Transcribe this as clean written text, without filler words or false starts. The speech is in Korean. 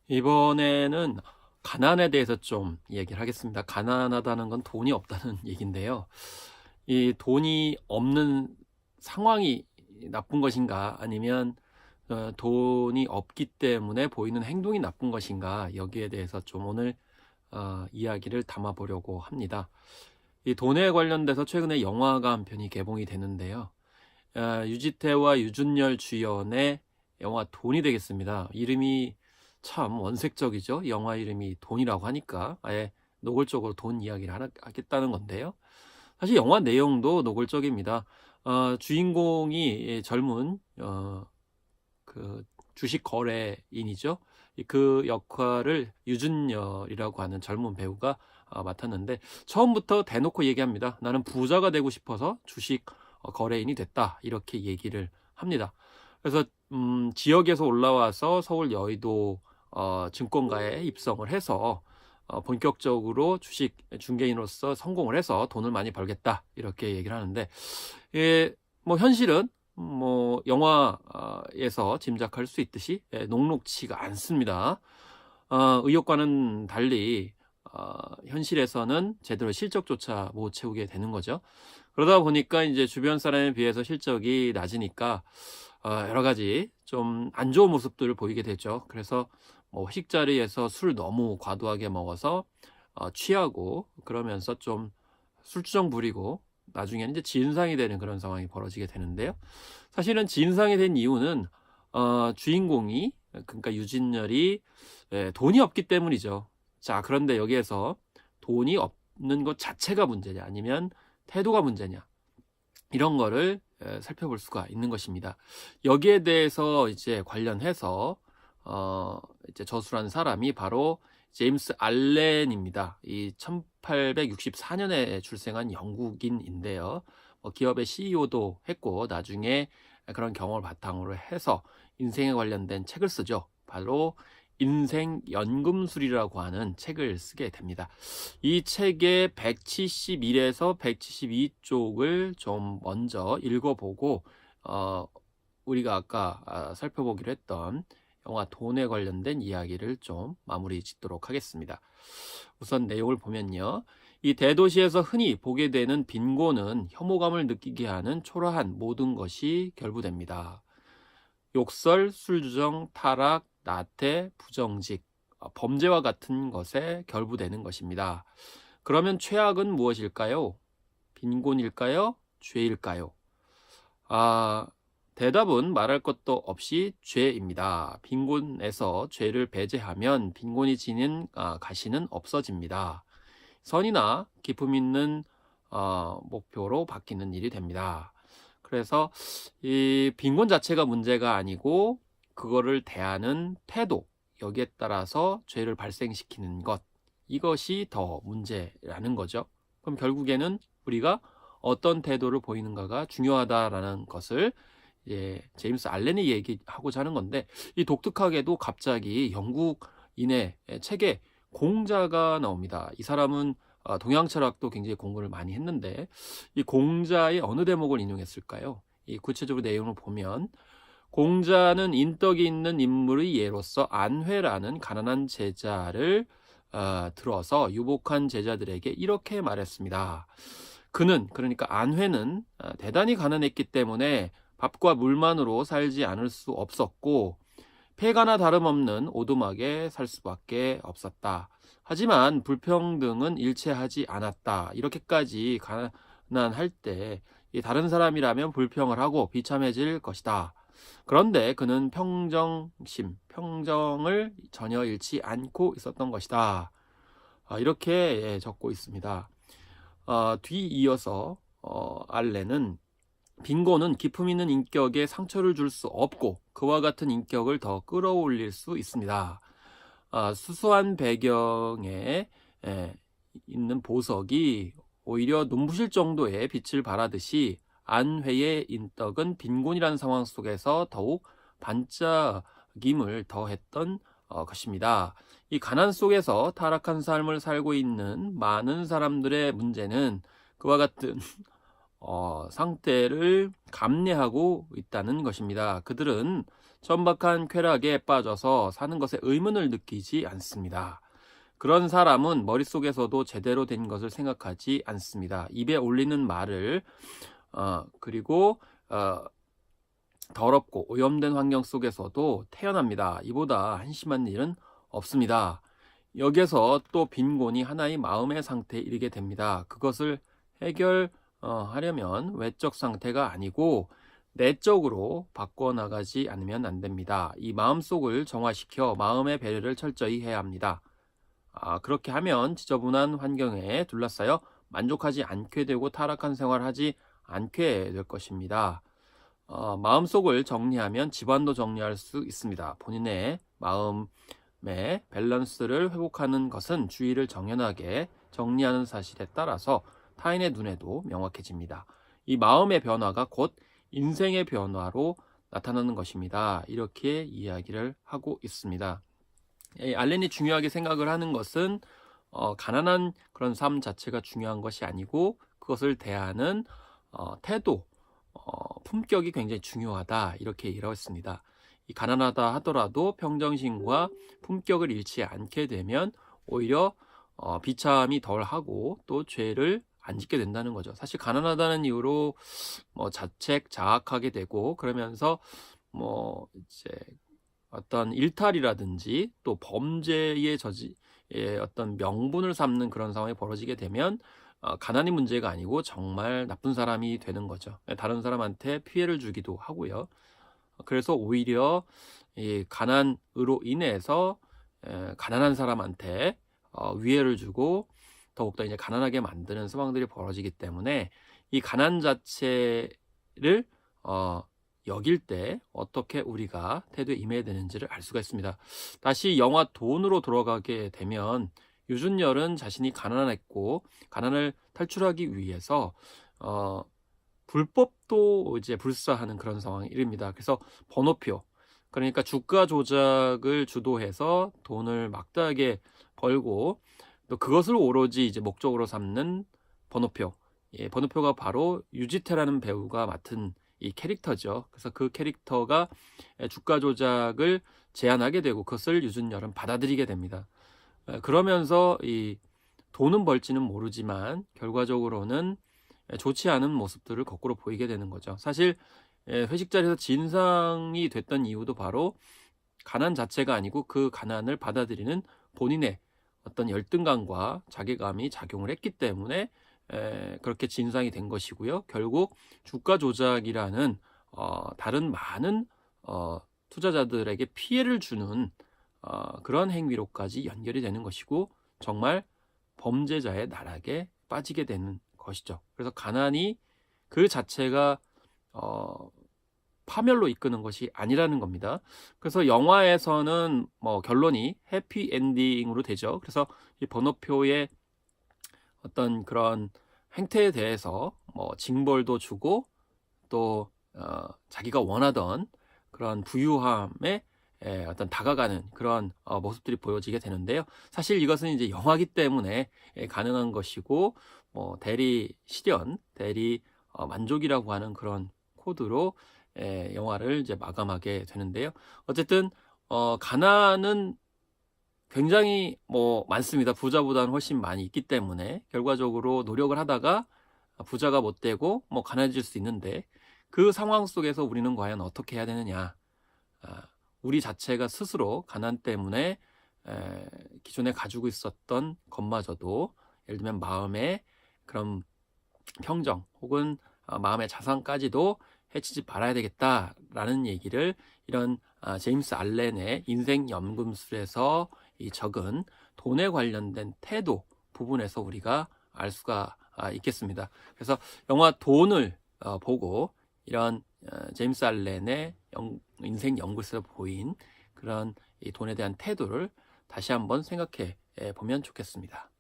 이번에는 가난에 대해서 좀 얘기를 하겠습니다. 가난하다는 건 돈이 없다는 얘기인데요. 이 돈이 없는 상황이 나쁜 것인가, 아니면 돈이 없기 때문에 보이는 행동이 나쁜 것인가, 여기에 대해서 좀 오늘 이야기를 담아 보려고 합니다. 이 돈에 관련돼서 최근에 영화가 한 편이 개봉이 되는데요. 유지태와 유준열 주연의 영화 돈이 되겠습니다. 이름이 참 원색적이죠. 영화 이름이 돈이라고 하니까 아예 노골적으로 돈 이야기를 하겠다는 건데요. 사실 영화 내용도 노골적입니다. 주인공이 젊은 그 주식 거래인이죠. 그 역할을 유준열이라고 하는 젊은 배우가 맡았는데, 처음부터 대놓고 얘기합니다. 나는 부자가 되고 싶어서 주식 거래인이 됐다, 이렇게 얘기를 합니다. 그래서 지역에서 올라와서 서울 여의도 증권가에 입성을 해서 본격적으로 주식 중개인으로서 성공을 해서 돈을 많이 벌겠다, 이렇게 얘기를 하는데, 뭐 현실은 뭐 영화에서 짐작할 수 있듯이 녹록치가 않습니다. 의욕과는 달리 현실에서는 제대로 실적조차 못 채우게 되는 거죠. 그러다 보니까 이제 주변 사람에 비해서 실적이 낮으니까 여러 가지 좀 안 좋은 모습들을 보이게 되죠. 그래서 뭐 회식 자리에서 술 너무 과도하게 먹어서 취하고, 그러면서 좀 술주정 부리고 나중에는 이제 진상이 되는 그런 상황이 벌어지게 되는데요. 사실은 진상이 된 이유는 주인공이, 그러니까 유진열이 돈이 없기 때문이죠. 자, 그런데 여기에서 돈이 없는 것 자체가 문제냐, 아니면 태도가 문제냐, 이런 거를 살펴볼 수가 있는 것입니다. 여기에 대해서 이제 관련해서 이제 저술한 사람이 바로 제임스 알렌입니다. 이 1864년에 출생한 영국인인데요. 기업의 CEO도 했고, 나중에 그런 경험을 바탕으로 해서 인생에 관련된 책을 쓰죠. 바로 인생 연금술이라고 하는 책을 쓰게 됩니다. 이 책의 171에서 172쪽을 좀 먼저 읽어보고 우리가 아까 살펴보기로 했던 영화 돈에 관련된 이야기를 좀 마무리 짓도록 하겠습니다. 우선 내용을 보면요. 이 대도시에서 흔히 보게 되는 빈곤은 혐오감을 느끼게 하는 초라한 모든 것이 결부됩니다. 욕설, 술주정, 타락, 나태, 부정직, 범죄와 같은 것에 결부되는 것입니다. 그러면 최악은 무엇일까요? 빈곤일까요? 죄일까요? 대답은 말할 것도 없이 죄입니다. 빈곤에서 죄를 배제하면 빈곤이 지닌 가시는 없어집니다. 선이나 기품 있는 목표로 바뀌는 일이 됩니다. 그래서 이 빈곤 자체가 문제가 아니고, 그거를 대하는 태도, 여기에 따라서 죄를 발생시키는 것, 이것이 더 문제라는 거죠. 그럼 결국에는 우리가 어떤 태도를 보이는가가 중요하다라는 것을 제임스 알렌이 얘기하고자 하는 건데, 이 독특하게도 갑자기 영국인의 책에 공자가 나옵니다. 이 사람은 동양 철학도 굉장히 공부를 많이 했는데, 이 공자의 어느 대목을 인용했을까요? 이 구체적으로 내용을 보면, 공자는 인덕이 있는 인물의 예로서 안회라는 가난한 제자를 들어서 유복한 제자들에게 이렇게 말했습니다. 그는, 그러니까 안회는 대단히 가난했기 때문에 밥과 물만으로 살지 않을 수 없었고, 폐가나 다름없는 오두막에 살 수밖에 없었다. 하지만 불평등은 일체하지 않았다. 이렇게까지 가난할 때 다른 사람이라면 불평을 하고 비참해질 것이다. 그런데 그는 평정을 전혀 잃지 않고 있었던 것이다. 이렇게 적고 있습니다. 뒤이어서 알렌은 빈곤은 기품 있는 인격에 상처를 줄 수 없고, 그와 같은 인격을 더 끌어올릴 수 있습니다. 수수한 배경에 있는 보석이 오히려 눈부실 정도의 빛을 발하듯이, 안회의 인덕은 빈곤이라는 상황 속에서 더욱 반짝임을 더했던 것입니다. 이 가난 속에서 타락한 삶을 살고 있는 많은 사람들의 문제는 그와 같은 상태를 감내하고 있다는 것입니다. 그들은 천박한 쾌락에 빠져서 사는 것에 의문을 느끼지 않습니다. 그런 사람은 머릿속에서도 제대로 된 것을 생각하지 않습니다. 입에 올리는 말을 그리고 더럽고 오염된 환경 속에서도 태어납니다. 이보다 한심한 일은 없습니다. 여기에서 또 빈곤이 하나의 마음의 상태에 이르게 됩니다. 그것을 해결하려면 외적 상태가 아니고 내적으로 바꿔나가지 않으면 안 됩니다. 이 마음속을 정화시켜 마음의 배려를 철저히 해야 합니다. 그렇게 하면 지저분한 환경에 둘러싸여 만족하지 않게 되고 타락한 생활을 하지 않게 될 것입니다. 마음속을 정리하면 집안도 정리할 수 있습니다. 본인의 마음의 밸런스를 회복하는 것은 주의를 정연하게 정리하는 사실에 따라서 타인의 눈에도 명확해집니다. 이 마음의 변화가 곧 인생의 변화로 나타나는 것입니다. 이렇게 이야기를 하고 있습니다. 알렌이 중요하게 생각을 하는 것은 가난한 그런 삶 자체가 중요한 것이 아니고 그것을 대하는 태도, 품격이 굉장히 중요하다 이렇게 얘기를 했습니다. 이 가난하다 하더라도 평정심과 품격을 잃지 않게 되면 오히려 비참이 덜하고 또 죄를 안 짓게 된다는 거죠. 사실 가난하다는 이유로 자책, 자학하게 되고 그러면서 이제 어떤 일탈이라든지 또 범죄의 어떤 명분을 삼는 그런 상황이 벌어지게 되면 가난이 문제가 아니고 정말 나쁜 사람이 되는 거죠. 다른 사람한테 피해를 주기도 하고요. 그래서 오히려 이 가난으로 인해서 가난한 사람한테 위해를 주고 더욱더 이제 가난하게 만드는 상황들이 벌어지기 때문에 이 가난 자체를 여길 때 어떻게 우리가 태도에 임해야 되는지를 알 수가 있습니다. 다시 영화 돈으로 돌아가게 되면 유준열은 자신이 가난했고 가난을 탈출하기 위해서 불법도 이제 불사하는 그런 상황이 이릅니다. 그래서 번호표, 그러니까 주가 조작을 주도해서 돈을 막대하게 벌고 또 그것을 오로지 이제 목적으로 삼는 번호표. 번호표가 바로 유지태라는 배우가 맡은 이 캐릭터죠. 그래서 그 캐릭터가 주가 조작을 제안하게 되고 그것을 유준열은 받아들이게 됩니다. 그러면서 이 돈은 벌지는 모르지만 결과적으로는 좋지 않은 모습들을 거꾸로 보이게 되는 거죠. 사실 회식 자리에서 진상이 됐던 이유도 바로 가난 자체가 아니고 그 가난을 받아들이는 본인의 어떤 열등감과 자괴감이 작용을 했기 때문에 그렇게 진상이 된 것이고요. 결국 주가 조작이라는 다른 많은 투자자들에게 피해를 주는 그런 행위로까지 연결이 되는 것이고 정말 범죄자의 나락에 빠지게 되는 것이죠. 그래서 가난이 그 자체가 파멸로 이끄는 것이 아니라는 겁니다. 그래서 영화에서는 결론이 해피 엔딩으로 되죠. 그래서 이 번호표의 어떤 그런 행태에 대해서 징벌도 주고 또 자기가 원하던 그런 부유함에 어떤 다가가는 그런 모습들이 보여지게 되는데요. 사실 이것은 이제 영화기 때문에 가능한 것이고 대리 실현, 대리 만족이라고 하는 그런 코드로 영화를 이제 마감하게 되는데요. 어쨌든 가난은 굉장히 많습니다. 부자보다는 훨씬 많이 있기 때문에 결과적으로 노력을 하다가 부자가 못 되고 가난해질 수 있는데 그 상황 속에서 우리는 과연 어떻게 해야 되느냐? 우리 자체가 스스로 가난 때문에 기존에 가지고 있었던 것마저도 예를 들면 마음의 그런 평정 혹은 마음의 자산까지도 해치지 말아야 되겠다라는 얘기를 이런 제임스 알렌의 인생 연금술에서 이 적은 돈에 관련된 태도 부분에서 우리가 알 수가 있겠습니다. 그래서 영화 돈을 보고 이런 제임스 알렌의 인생 연구에서 보인 그런 이 돈에 대한 태도를 다시 한번 생각해 보면 좋겠습니다.